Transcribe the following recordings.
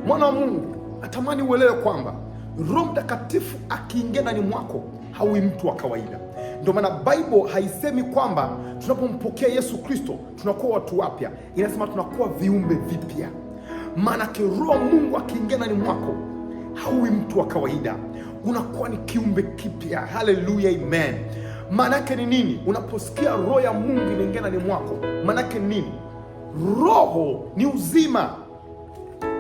Mwana wa Mungu, natamani uelewe kwamba Roho Mtakatifu akiingia ndani mwako haui mtu wa kawaida. Ndio maana Bible haisemi kwamba tunapompokea Yesu Kristo tunakuwa watu wapya, inasema tunakuwa viumbe vipya. Maana Roho wa Mungu akiingia ndani mwako haui mtu wa kawaida, unakuwa ni kiumbe kipya. Haleluya, amen. Maana yake ni nini? Unaposikia Roho ya Mungu inaingia ndani mwako, maana yake ni nini? Roho ni uzima.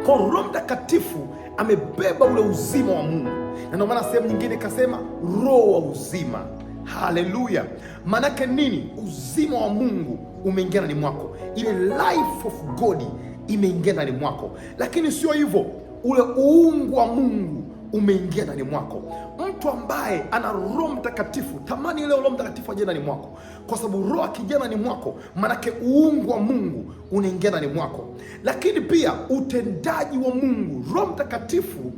Kwa Roho Mtakatifu amebeba ule uzima wa Mungu, na ndio maana sehemu nyingine kasema roho wa uzima. Haleluya. Maana yake nini? Uzima wa Mungu umeingia ndani mwako, ile life of God imeingia ndani mwako. Lakini sio hivyo, ule uungu wa Mungu umeingia ndani mwako. Mtu ambaye ana Roho Mtakatifu, tamani ile Roho Mtakatifu aje ndani mwako, kwa sababu Roho akija ndani mwako, manake uungu wa Mungu unaingia ndani mwako. Lakini pia utendaji wa Mungu, Roho Mtakatifu,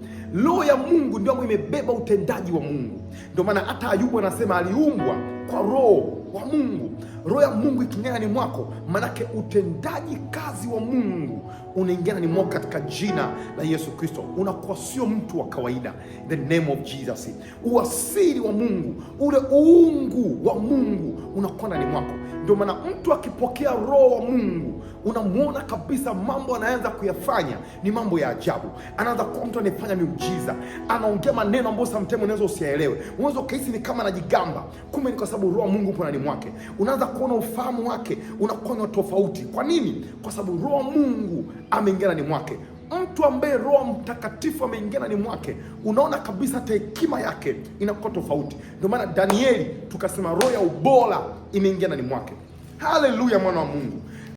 Roho ya Mungu ndio imebeba utendaji wa Mungu. Ndio maana hata Ayubu anasema aliumbwa kwa Roho wa Mungu. Roho ya Mungu ikiingia ndani mwako, manake utendaji kazi wa Mungu unaingia ndani mwako katika jina la Yesu Kristo. Unakuwa sio mtu wa kawaida, in the name of Jesus. Uasili wa Mungu, ule uungu wa Mungu unakuwa ndani mwako. Ndio maana mtu akipokea Roho wa Mungu, unamwona kabisa mambo anaanza kuyafanya ni mambo ya ajabu. Anaanza kuwa mtu anayefanya miujiza, anaongea maneno ambayo sometimes unaweza usiyaelewe. Unaweza ukahisi ni kama anajigamba, kumbe ni kwa sababu Roho wa Mungu upo ndani mwake. Unaanza kuona ufahamu wake unakuwa ni tofauti. Kwa nini? Kwa sababu Roho wa Mungu ameingia ndani mwake. Mtu ambaye Roho Mtakatifu ameingia ndani mwake, unaona kabisa hata hekima yake inakuwa tofauti. Ndio maana Danieli tukasema roho ya ubora imeingia ndani mwake. Haleluya, mwana wa Mungu.